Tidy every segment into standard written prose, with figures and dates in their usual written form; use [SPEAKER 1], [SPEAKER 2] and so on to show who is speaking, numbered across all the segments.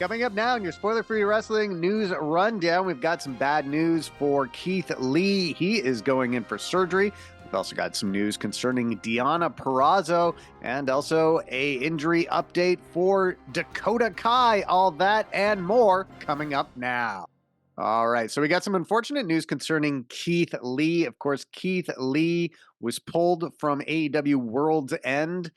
[SPEAKER 1] Coming up now in your spoiler-free wrestling news rundown, we've got some bad news for Keith Lee. He is going in for surgery. We've also got some news concerning Deonna Purrazzo and also a injury update for Dakota Kai. All that and more coming up now. All right, so we got some unfortunate news concerning Keith Lee. Of course, Keith Lee was pulled from AEW World's End.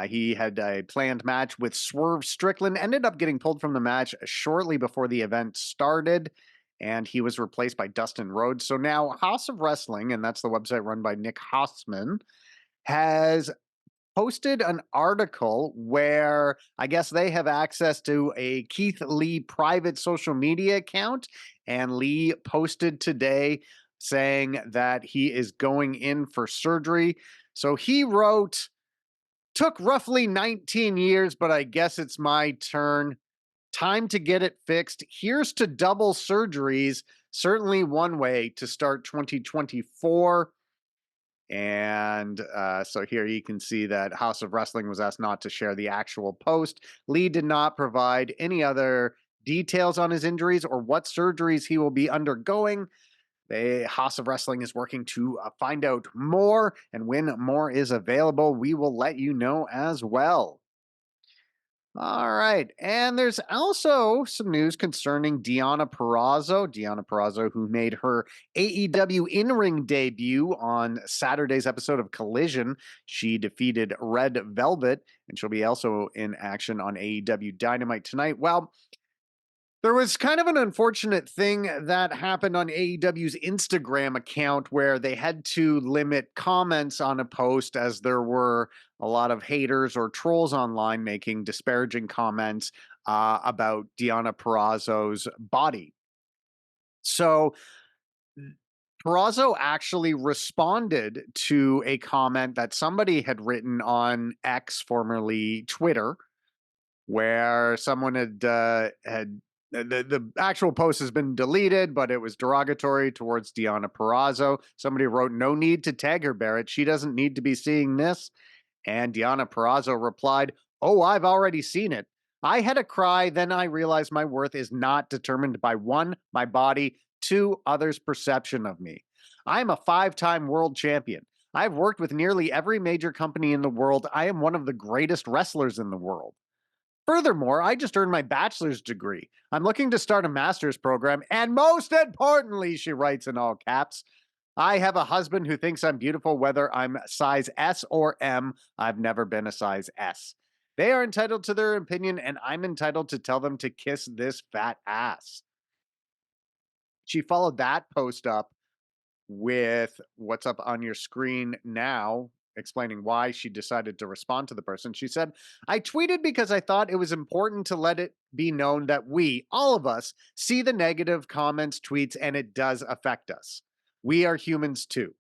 [SPEAKER 1] He had a planned match with Swerve Strickland, ended up getting pulled from the match shortly before the event started, and he was replaced by Dustin Rhodes. So now House of Wrestling, and that's the website run by Nick Hossman, has posted an article where I guess they have access to a Keith Lee private social media account, and Lee posted today saying that he is going in for surgery. So he wrote, "Took roughly 19 years, but I guess it's my turn. Time to get it fixed. Here's to double surgeries. Certainly one way to start 2024. And so here you can see that House of Wrestling was asked not to share the actual post. Lee did not provide any other details on his injuries or what surgeries he will be undergoing. The House of Wrestling is working to find out more, and when more is available, we will let you know as well. All right, and there's also some news concerning Deonna Purrazzo, who made her AEW in-ring debut on Saturday's episode of Collision. She defeated Red Velvet, and she'll be also in action on AEW Dynamite tonight. Well, there was kind of an unfortunate thing that happened on AEW's Instagram account where they had to limit comments on a post as there were a lot of haters or trolls online making disparaging comments about Deonna Purrazzo's body. So Purrazzo actually responded to a comment that somebody had written on X, formerly Twitter, where someone had the actual post has been deleted, but it was derogatory towards Deonna Purrazzo. Somebody wrote, "No need to tag her, Barrett. She doesn't need to be seeing this." And Deonna Purrazzo replied, "Oh, I've already seen it. I had a cry, then I realized my worth is not determined by one, my body, two, others' perception of me. I am a 5-time world champion. I've worked with nearly every major company in the world. I am one of the greatest wrestlers in the world. Furthermore, I just earned my bachelor's degree. I'm looking to start a master's program. And most importantly," she writes in all caps, "I have a husband who thinks I'm beautiful, whether I'm size S or M. I've never been a size S. They are entitled to their opinion, and I'm entitled to tell them to kiss this fat ass." She followed that post up with what's up on your screen now, explaining why she decided to respond to the person. She said, "I tweeted because I thought it was important to let it be known that we, all of us, see the negative comments, tweets, and it does affect us. We are humans too.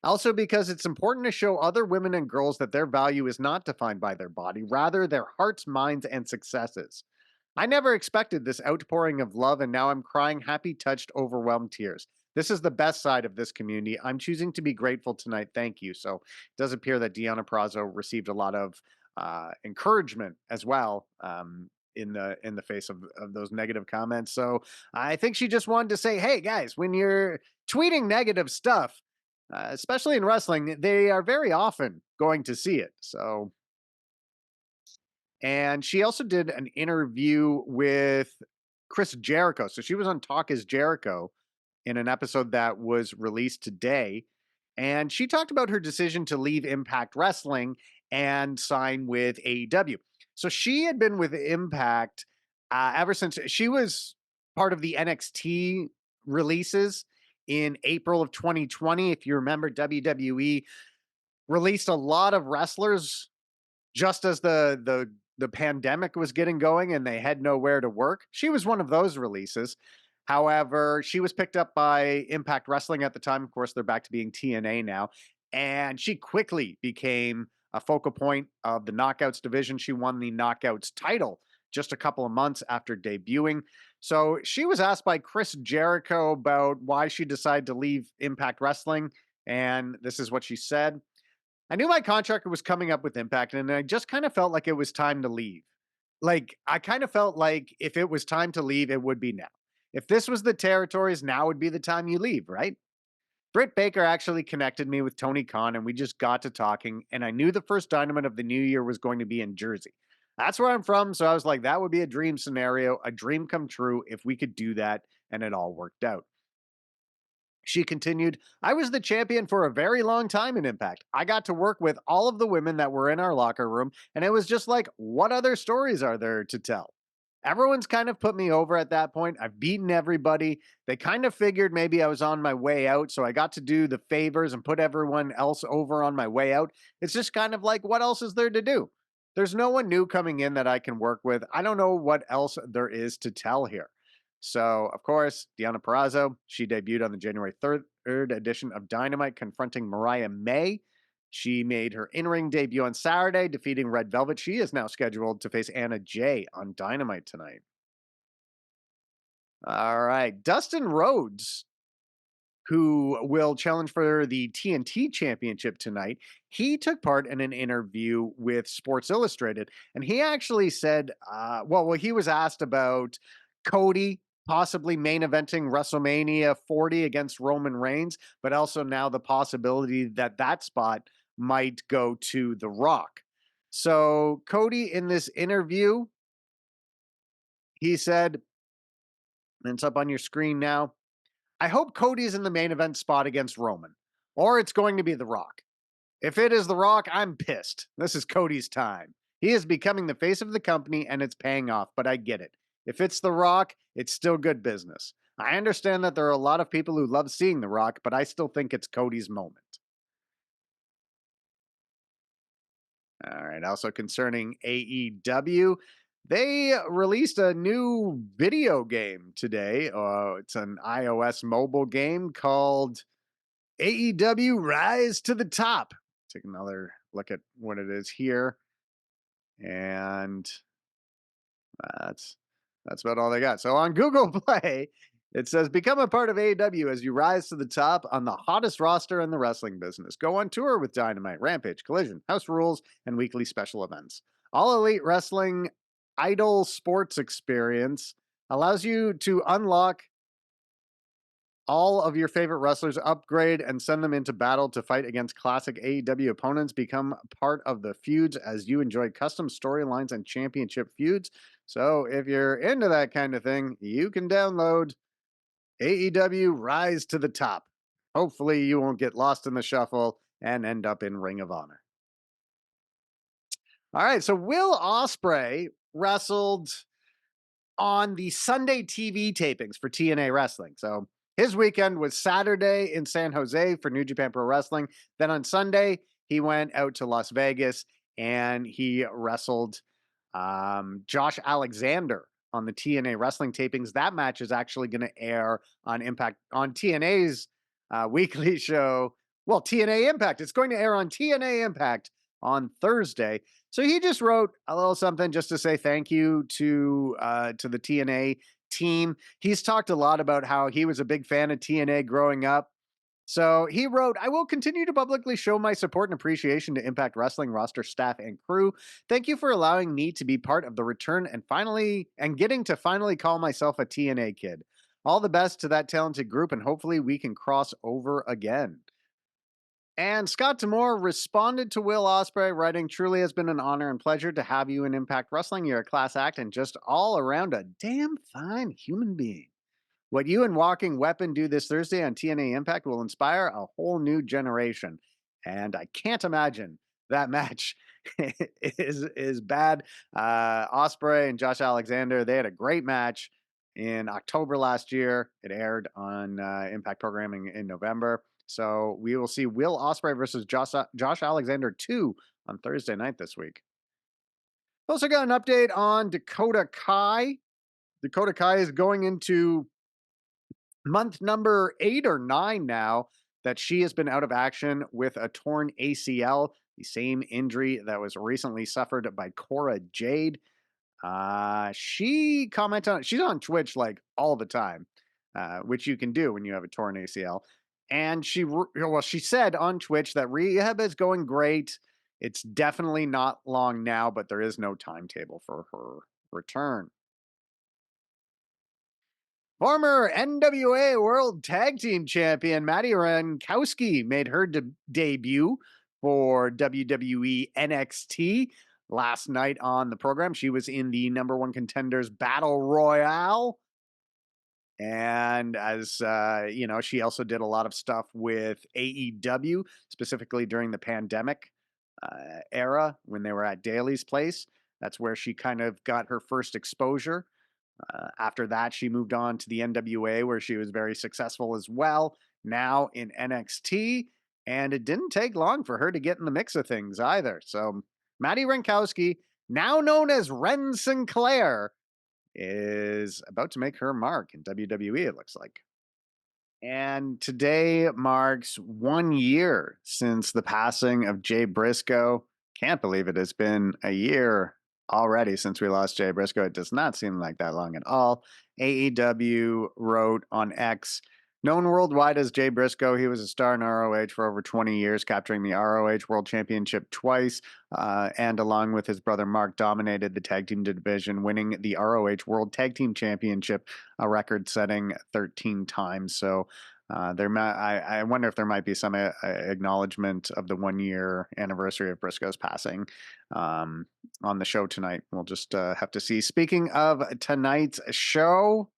[SPEAKER 1] Also because it's important to show other women and girls that their value is not defined by their body, rather their hearts, minds, and successes. I never expected this outpouring of love, and now I'm crying happy, touched, overwhelmed tears. This is the best side of this community. I'm choosing to be grateful tonight. Thank you." So it does appear that Deonna Purrazzo received a lot of encouragement as well in the face of those negative comments. So I think she just wanted to say, hey guys, when you're tweeting negative stuff, especially in wrestling, they are very often going to see it. So. And she also did an interview with Chris Jericho. So she was on Talk is Jericho in an episode that was released today. And she talked about her decision to leave Impact Wrestling and sign with AEW. So she had been with Impact ever since she was part of the NXT releases in April of 2020. If you remember, WWE released a lot of wrestlers just as the pandemic was getting going and they had nowhere to work. She was one of those releases. However, she was picked up by Impact Wrestling at the time. Of course, they're back to being TNA now. And she quickly became a focal point of the Knockouts division. She won the Knockouts title just a couple of months after debuting. So she was asked by Chris Jericho about why she decided to leave Impact Wrestling. And this is what she said. "I knew my contract was coming up with Impact, and I just kind of felt like it was time to leave. like, I kind of felt like if it was time to leave, it would be now. If this was the territories, now would be the time you leave, right? Britt Baker actually connected me with Tony Khan, and we just got to talking. And I knew the first Dynamite of the new year was going to be in Jersey. That's where I'm from. So I was like, that would be a dream scenario, a dream come true if we could do that. And it all worked out. She continued, I was the champion for a very long time in Impact. I got to work with all of the women that were in our locker room, and it was just like, what other stories are there to tell? Everyone's kind of put me over at that point. I've beaten everybody. They kind of figured maybe I was on my way out, so I got to do the favors and put everyone else over on my way out. It's just kind of like, what else is there to do? There's no one new coming in that I can work with. I don't know what else there is to tell here. So, of course, Deonna Purrazzo, she debuted on the January 3rd edition of Dynamite, confronting Mariah May. She made her in-ring debut on Saturday, defeating Red Velvet. She is now scheduled to face Anna Jay on Dynamite tonight. All right. Dustin Rhodes, who will challenge for the TNT Championship tonight, he took part in an interview with Sports Illustrated, and he actually said, he was asked about Cody possibly main eventing WrestleMania 40 against Roman Reigns, but also now the possibility that that spot might go to The Rock. So Cody, in this interview, he said, and it's up on your screen now, I hope Cody's in the main event spot against Roman, or it's going to be The Rock. If it is The Rock, I'm pissed. This is Cody's time. He is becoming the face of the company and it's paying off, but I get it. If it's The Rock, it's still good business. I understand that there are a lot of people who love seeing The Rock, but I still think it's Cody's moment. All right. Also concerning AEW, they released a new video game today. It's an iOS mobile game called AEW Rise to the Top. Take another look at what it is here. And that's about all they got. So on Google Play, it says become a part of AEW as you rise to the top on the hottest roster in the wrestling business. Go on tour with Dynamite, Rampage, Collision, House Rules, and weekly special events. All Elite Wrestling Idol Sports Experience allows you to unlock all of your favorite wrestlers, upgrade and send them into battle to fight against classic AEW opponents. Become part of the feuds as you enjoy custom storylines and championship feuds. So if you're into that kind of thing, you can download AEW Rise to the Top. Hopefully you won't get lost in the shuffle and end up in Ring of Honor. All right, so Will Ospreay wrestled on the Sunday TV tapings for TNA Wrestling. So his weekend was Saturday in San Jose for New Japan Pro Wrestling. Then on Sunday, he went out to Las Vegas and he wrestled Josh Alexander on the TNA Wrestling tapings. That match is actually going to air on Impact on TNA's weekly show. Well, TNA Impact. It's going to air on TNA Impact on Thursday. So he just wrote a little something just to say thank you to the TNA team. He's talked a lot about how he was a big fan of TNA growing up. So he wrote, I will continue to publicly show my support and appreciation to Impact Wrestling roster staff and crew. Thank you for allowing me to be part of the return and getting to finally call myself a TNA kid. All the best to that talented group, and hopefully we can cross over again. And Scott D'Amore responded to Will Ospreay, writing, truly has been an honor and pleasure to have you in Impact Wrestling. You're a class act and just all around a damn fine human being. What you and Walking Weapon do this Thursday on TNA Impact will inspire a whole new generation. And I can't imagine that match is bad. Ospreay and Josh Alexander, they had a great match in October last year. It aired on Impact Programming in November. So we will see Will Ospreay versus Josh Alexander 2 on Thursday night this week. Also got an update on Dakota Kai. Dakota Kai is going into month number 8 or 9 now that she has been out of action with a torn ACL, the same injury that was recently suffered by Cora Jade. She commented on, she's on Twitch like all the time, which you can do when you have a torn ACL. And she said on Twitch that rehab is going great. It's definitely not long now, but there is no timetable for her return. Former NWA World Tag Team Champion Maddie Rankowski made her debut for WWE NXT last night on the program. She was in the number one contenders battle royale. And as she also did a lot of stuff with AEW, specifically during the pandemic era when they were at Daly's place. That's where she kind of got her first exposure. After that, she moved on to the NWA, where she was very successful as well. Now in NXT, and it didn't take long for her to get in the mix of things either. So Maddie Rankowski, now known as Ren Sinclair, is about to make her mark in WWE, it looks like. And today marks 1 year since the passing of Jay Brisco. Can't believe it has been a year already since we lost Jay Brisco. It does not seem like that long at all. AEW wrote on X, known worldwide as Jay Brisco, he was a star in ROH for over 20 years, capturing the ROH World Championship twice, and along with his brother Mark, dominated the tag team division, winning the ROH World Tag Team Championship, a record-setting 13 times. So I wonder if there might be some acknowledgement of the 1 year anniversary of Brisco's passing on the show tonight. We'll just have to see. Speaking of tonight's show,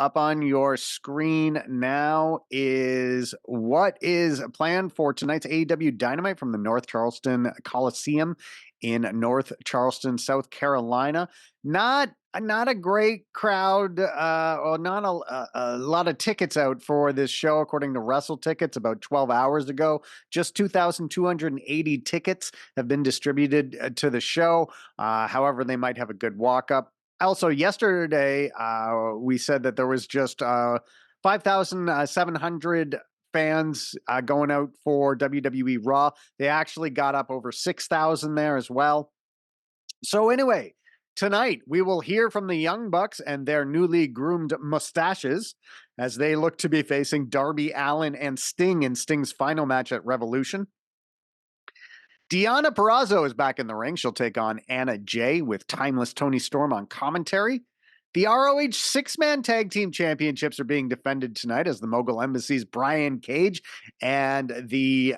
[SPEAKER 1] up on your screen now is what is planned for tonight's AEW Dynamite from the North Charleston Coliseum in North Charleston, South Carolina. Not a great crowd, or not a lot of tickets out for this show, according to Wrestle Tickets. About 12 hours ago, just 2,280 tickets have been distributed to the show. However, they might have a good walk-up. Also, yesterday, we said that there was just 5,700 fans going out for WWE Raw. They actually got up over 6,000 there as well. So anyway, tonight we will hear from the Young Bucks and their newly groomed mustaches as they look to be facing Darby Allin and Sting in Sting's final match at Revolution. Deonna Purrazzo is back in the ring. She'll take on Anna Jay with Timeless Tony Storm on commentary. The ROH six-man tag team championships are being defended tonight as the Mogul Embassy's Brian Cage and the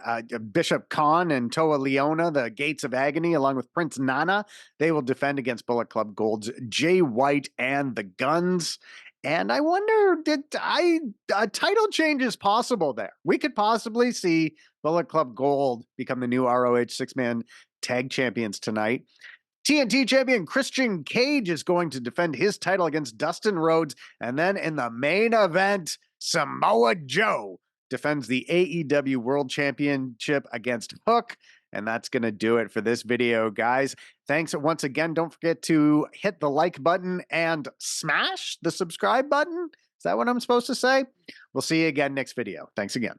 [SPEAKER 1] Bishop Khan and Toa Leona, the Gates of Agony, along with Prince Nana, they will defend against Bullet Club Gold's Jay White and the Guns. And I wonder, a title change is possible there? We could possibly see Bullet Club Gold become the new ROH six-man tag champions tonight. TNT champion Christian Cage is going to defend his title against Dustin Rhodes. And then in the main event, Samoa Joe defends the AEW World Championship against Hook. And that's going to do it for this video, guys. Thanks once again. Don't forget to hit the like button and smash the subscribe button. Is that what I'm supposed to say? We'll see you again next video. Thanks again.